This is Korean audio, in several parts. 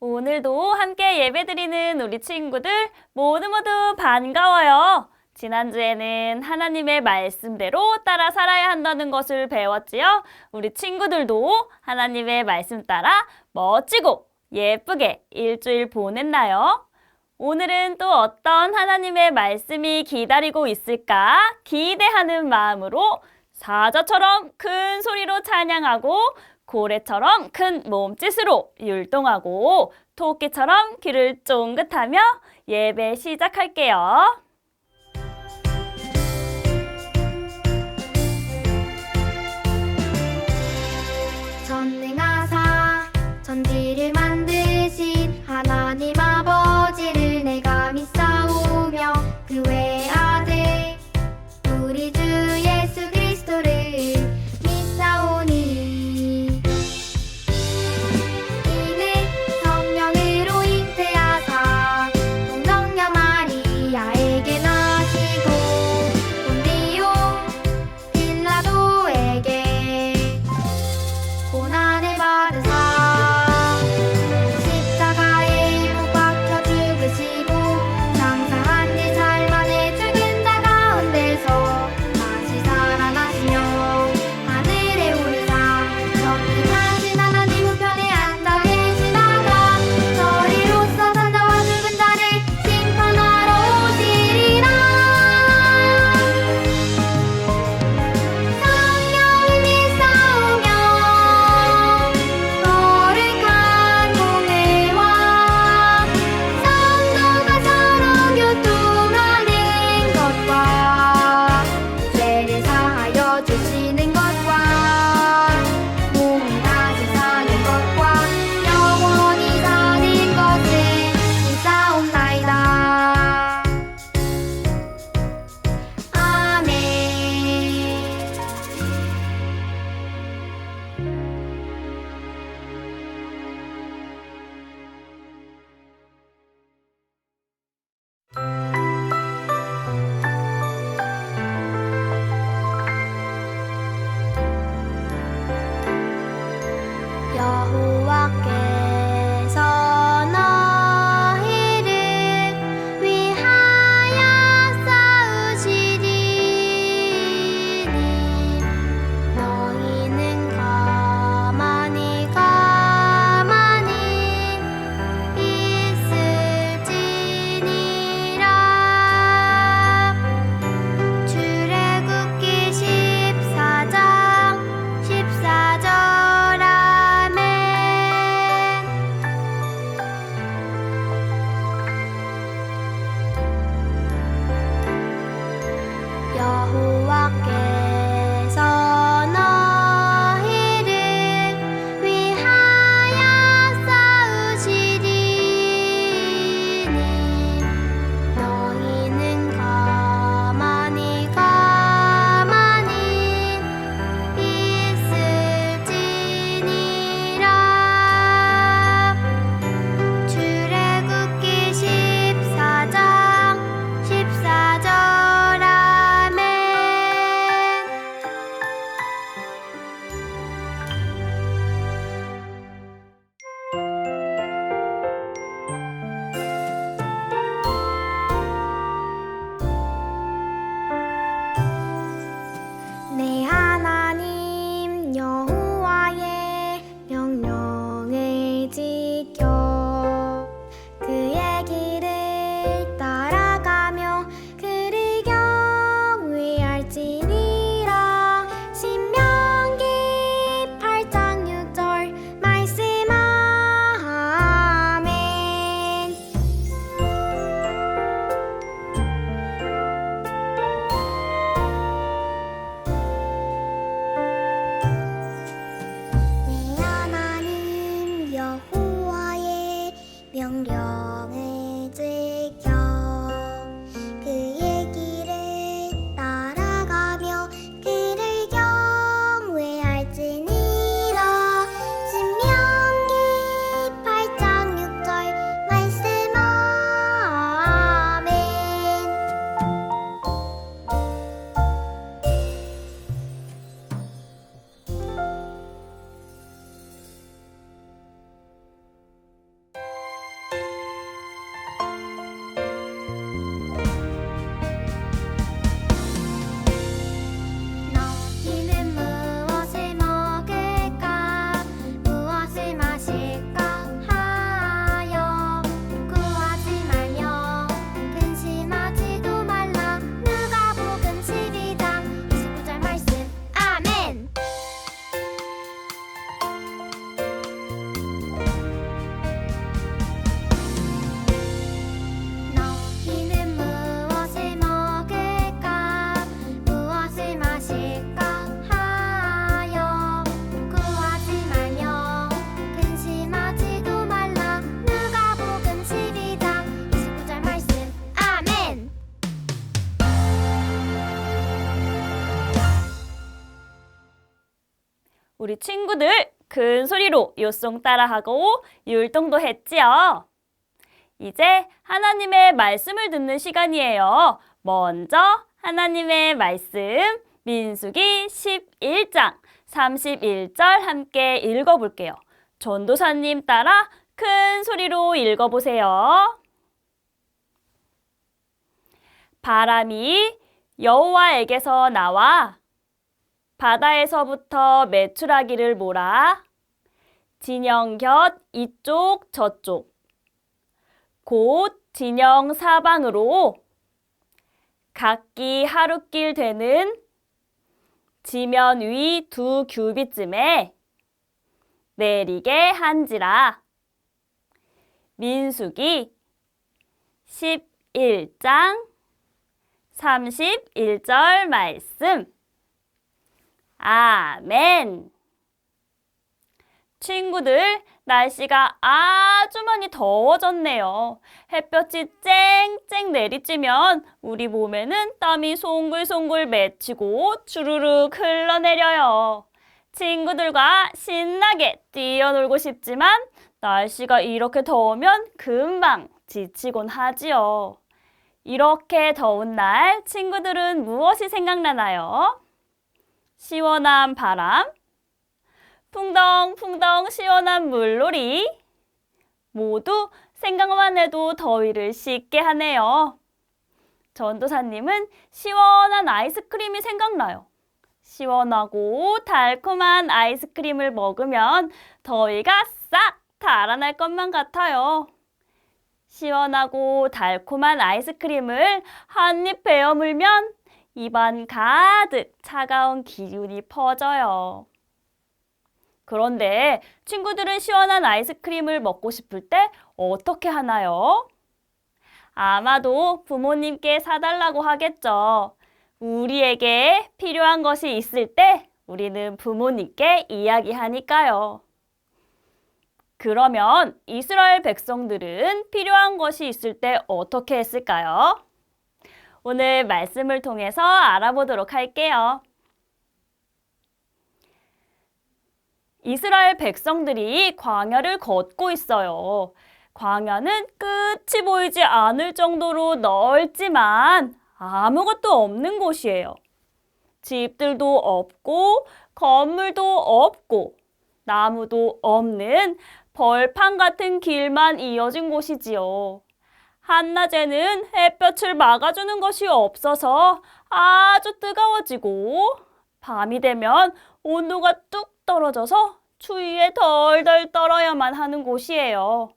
오늘도 함께 예배드리는 우리 친구들 모두 반가워요. 지난주에는 하나님의 말씀대로 따라 살아야 한다는 것을 배웠지요. 우리 친구들도 하나님의 말씀 따라 멋지고 예쁘게 일주일 보냈나요? 오늘은 또 어떤 하나님의 말씀이 기다리고 있을까 기대하는 마음으로 사자처럼 큰 소리로 찬양하고 고래처럼 큰 몸짓으로 율동하고 토끼처럼 귀를 쫑긋하며 예배 시작할게요. 전능하사 천지를 만드신 하나님 아버지를 내가 믿사오며 그 외의 아들 우리 주 예수 그리스도를 믿사오니 이는 성령으로 잉태하사 동정녀 마리아에게 나시고 본디오 빌라도에게 고난을 받으사 십자가에 못 박혀 죽으시고 장사한 지 살만에 죽은 자 가운데서 다시 살아나시며 하늘에 오르사 전능하신 하나님 우편에 앉아 계시다가 저리로서 산자와 죽은 자를 심판하러 오시리라. 성령을 믿사오며 거룩한 공회와 성도가 서로 교통하는 것과 죄를 사하여 주시는 것과 몸이 다시 사는 것과 영원히 사는 것을 믿사옵나이다. 아멘. 여호와께서 너희를 위하여 싸우시리니 너희는 가만히 있을지니라. 출애굽기 14장 14절 아멘. 여호와께서 너희를 위하여 싸우시리니 너희는 가만히 있을지니라. 출애굽기 14장 14절 아멘. 내 하나님 여호와의 명령을 지켜 그의 길을 따라가며 그를 경외할지니라. 신명기 8장 6절 말씀 아멘. 내 하나님 여호와의 명령을 지켜 그의 길을 따라가며 그를 경외할지니라. 신명기 8장 6절 말씀 아멘. 우리 친구들 큰 소리로 요송 따라하고 율동도 했지요. 이제 하나님의 말씀을 듣는 시간이에요. 먼저 하나님의 말씀 민수기 11장 31절 함께 읽어볼게요. 전도사님 따라 큰 소리로 읽어보세요. 바람이 여호와에게서 나와 바다에서부터 메추라기를 몰아 진영 곁 이쪽 저쪽 곧 진영 사방으로 각기 하루길 되는 지면 위 2규빗쯤에 내리게 한지라. 민수기 11장 31절 말씀. 아멘. 친구들, 날씨가 아주 많이 더워졌네요. 햇볕이 쨍쨍 내리쬐면 우리 몸에는 땀이 송글송글 맺히고 주르륵 흘러내려요. 친구들과 신나게 뛰어놀고 싶지만 날씨가 이렇게 더우면 금방 지치곤 하지요. 이렇게 더운 날 친구들은 무엇이 생각나나요? 시원한 바람, 풍덩풍덩 시원한 물놀이, 모두 생각만 해도 더위를 식게 하네요. 전도사님은 시원한 아이스크림이 생각나요. 시원하고 달콤한 아이스크림을 먹으면 더위가 싹 달아날 것만 같아요. 시원하고 달콤한 아이스크림을 한 입 베어 물면 입안 가득 차가운 기운이 퍼져요. 그런데 친구들은 시원한 아이스크림을 먹고 싶을 때 어떻게 하나요? 아마도 부모님께 사달라고 하겠죠. 우리에게 필요한 것이 있을 때 우리는 부모님께 이야기하니까요. 그러면 이스라엘 백성들은 필요한 것이 있을 때 어떻게 했을까요? 오늘 말씀을 통해서 알아보도록 할게요. 이스라엘 백성들이 광야를 걷고 있어요. 광야는 끝이 보이지 않을 정도로 넓지만 아무것도 없는 곳이에요. 집들도 없고 건물도 없고 나무도 없는 벌판 같은 길만 이어진 곳이지요. 한낮에는 햇볕을 막아주는 것이 없어서 아주 뜨거워지고 밤이 되면 온도가 뚝 떨어져서 추위에 덜덜 떨어야만 하는 곳이에요.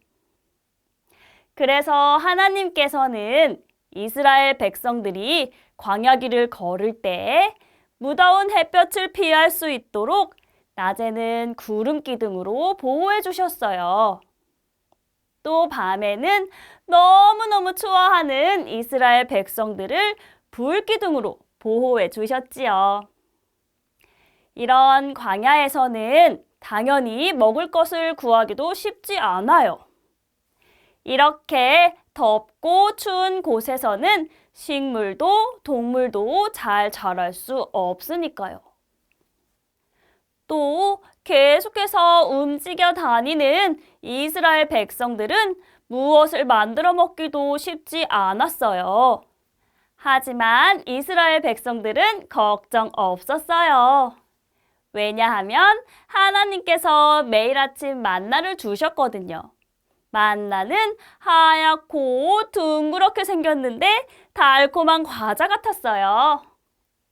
그래서 하나님께서는 이스라엘 백성들이 광야길을 걸을 때 무더운 햇볕을 피할 수 있도록 낮에는 구름 기둥으로 보호해 주셨어요. 또 밤에는 너무너무 추워하는 이스라엘 백성들을 불 기둥으로 보호해 주셨지요. 이런 광야에서는 당연히 먹을 것을 구하기도 쉽지 않아요. 이렇게 덥고 추운 곳에서는 식물도 동물도 잘 자랄 수 없으니까요. 또 계속해서 움직여 다니는 이스라엘 백성들은 무엇을 만들어 먹기도 쉽지 않았어요. 하지만 이스라엘 백성들은 걱정 없었어요. 왜냐하면 하나님께서 매일 아침 만나를 주셨거든요. 만나는 하얗고 둥그렇게 생겼는데 달콤한 과자 같았어요.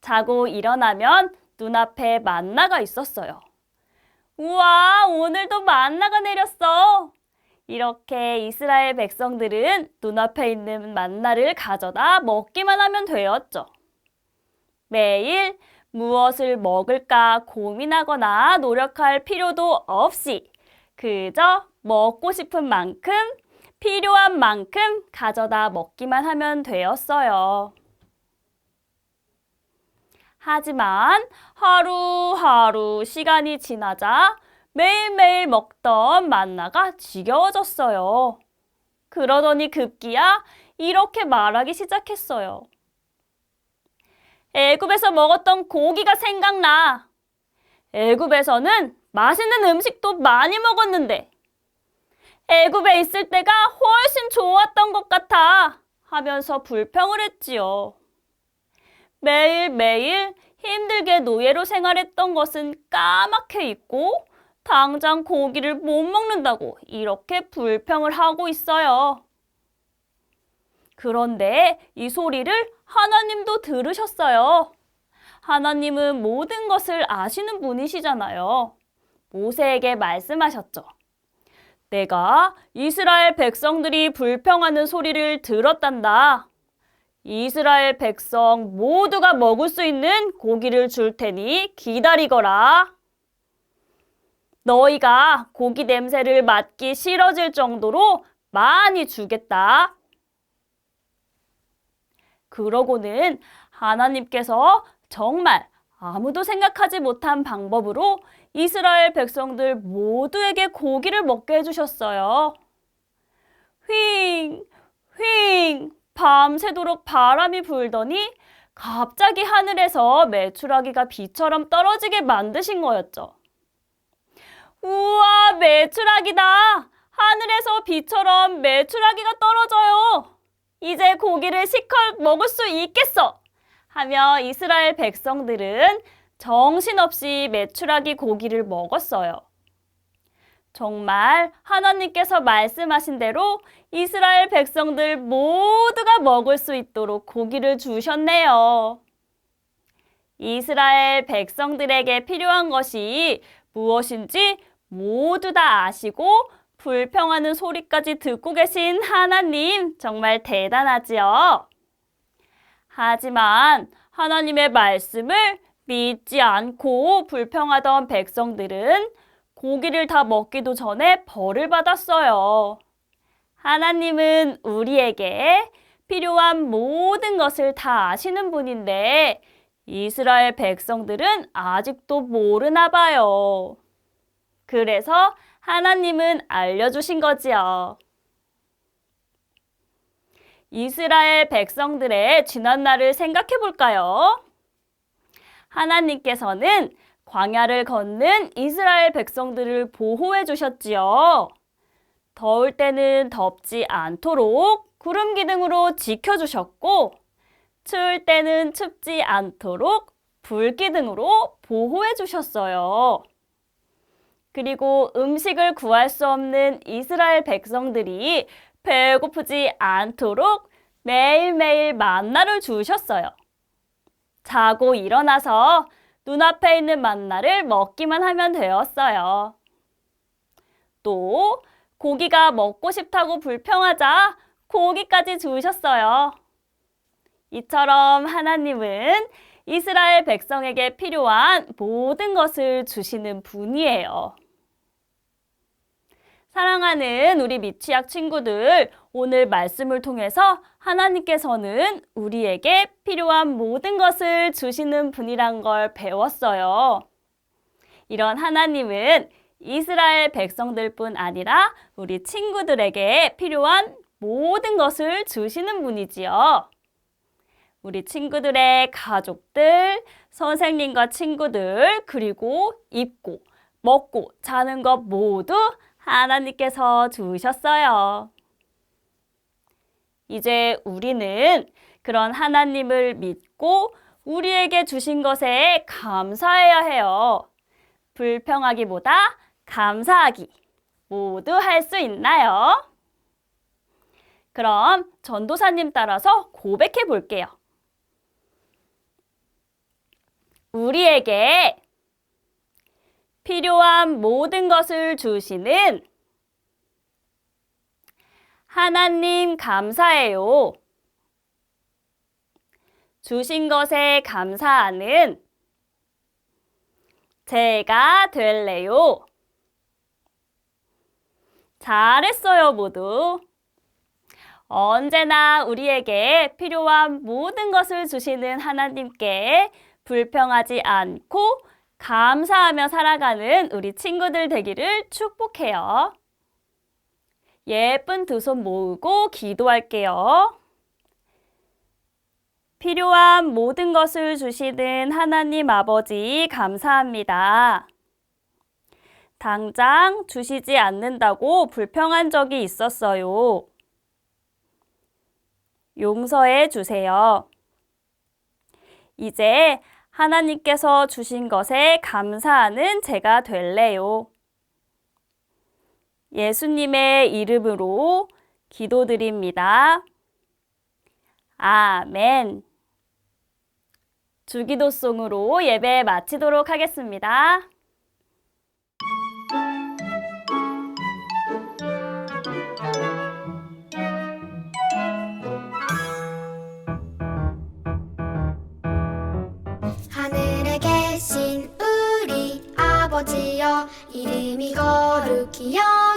자고 일어나면 눈앞에 만나가 있었어요. 우와, 오늘도 만나가 내렸어. 이렇게 이스라엘 백성들은 눈앞에 있는 만나를 가져다 먹기만 하면 되었죠. 매일 무엇을 먹을까 고민하거나 노력할 필요도 없이 그저 먹고 싶은 만큼, 필요한 만큼 가져다 먹기만 하면 되었어요. 하지만 하루하루 시간이 지나자 매일매일 먹던 만나가 지겨워졌어요. 그러더니 급기야 이렇게 말하기 시작했어요. 애굽에서 먹었던 고기가 생각나. 애굽에서는 맛있는 음식도 많이 먹었는데 애굽에 있을 때가 훨씬 좋았던 것 같아 하면서 불평을 했지요. 매일매일 힘들게 노예로 생활했던 것은 까맣게 잊고 당장 고기를 못 먹는다고 이렇게 불평을 하고 있어요. 그런데 이 소리를 하나님도 들으셨어요. 하나님은 모든 것을 아시는 분이시잖아요. 모세에게 말씀하셨죠. 내가 이스라엘 백성들이 불평하는 소리를 들었단다. 이스라엘 백성 모두가 먹을 수 있는 고기를 줄 테니 기다리거라. 너희가 고기 냄새를 맡기 싫어질 정도로 많이 주겠다. 그러고는 하나님께서 정말 아무도 생각하지 못한 방법으로 이스라엘 백성들 모두에게 고기를 먹게 해주셨어요. 휘잉, 휘잉, 밤새도록 바람이 불더니 갑자기 하늘에서 메추라기가 비처럼 떨어지게 만드신 거였죠. 우와, 메추라기다! 하늘에서 비처럼 메추라기가 떨어져요. 이제 고기를 실컷 먹을 수 있겠어! 하며 이스라엘 백성들은 정신없이 메추라기 고기를 먹었어요. 정말 하나님께서 말씀하신 대로 이스라엘 백성들 모두가 먹을 수 있도록 고기를 주셨네요. 이스라엘 백성들에게 필요한 것이 무엇인지 모두 다 아시고 불평하는 소리까지 듣고 계신 하나님 정말 대단하지요. 하지만 하나님의 말씀을 믿지 않고 불평하던 백성들은 고기를 다 먹기도 전에 벌을 받았어요. 하나님은 우리에게 필요한 모든 것을 다 아시는 분인데 이스라엘 백성들은 아직도 모르나 봐요. 그래서 하나님은 알려주신 거지요. 이스라엘 백성들의 지난날을 생각해 볼까요? 하나님께서는 광야를 걷는 이스라엘 백성들을 보호해 주셨지요. 더울 때는 덥지 않도록 구름 기둥으로 지켜주셨고 추울 때는 춥지 않도록 불 기둥으로 보호해 주셨어요. 그리고 음식을 구할 수 없는 이스라엘 백성들이 배고프지 않도록 매일매일 만나를 주셨어요. 자고 일어나서 눈앞에 있는 만나를 먹기만 하면 되었어요. 또 고기가 먹고 싶다고 불평하자 고기까지 주셨어요. 이처럼 하나님은 이스라엘 백성에게 필요한 모든 것을 주시는 분이에요. 사랑하는 우리 미취학 친구들, 오늘 말씀을 통해서 하나님께서는 우리에게 필요한 모든 것을 주시는 분이란 걸 배웠어요. 이런 하나님은 이스라엘 백성들뿐 아니라 우리 친구들에게 필요한 모든 것을 주시는 분이지요. 우리 친구들의 가족들, 선생님과 친구들, 그리고 입고, 먹고, 자는 것 모두 하나님께서 주셨어요. 이제 우리는 그런 하나님을 믿고 우리에게 주신 것에 감사해야 해요. 불평하기보다 감사하기 모두 할 수 있나요? 그럼 전도사님 따라서 고백해 볼게요. 우리에게 필요한 모든 것을 주시는 하나님 감사해요. 주신 것에 감사하는 제가 될래요. 잘했어요, 모두. 언제나 우리에게 필요한 모든 것을 주시는 하나님께 불평하지 않고 감사하며 살아가는 우리 친구들 되기를 축복해요. 예쁜 두 손 모으고 기도할게요. 필요한 모든 것을 주시는 하나님 아버지 감사합니다. 당장 주시지 않는다고 불평한 적이 있었어요. 용서해 주세요. 이제 하나님께서 주신 것에 감사하는 제가 될래요. 예수님의 이름으로 기도드립니다. 아멘. 주기도송으로 예배 마치도록 하겠습니다. 하늘에 계신 우리 아버지여 이름이 거룩히 여겨지시오며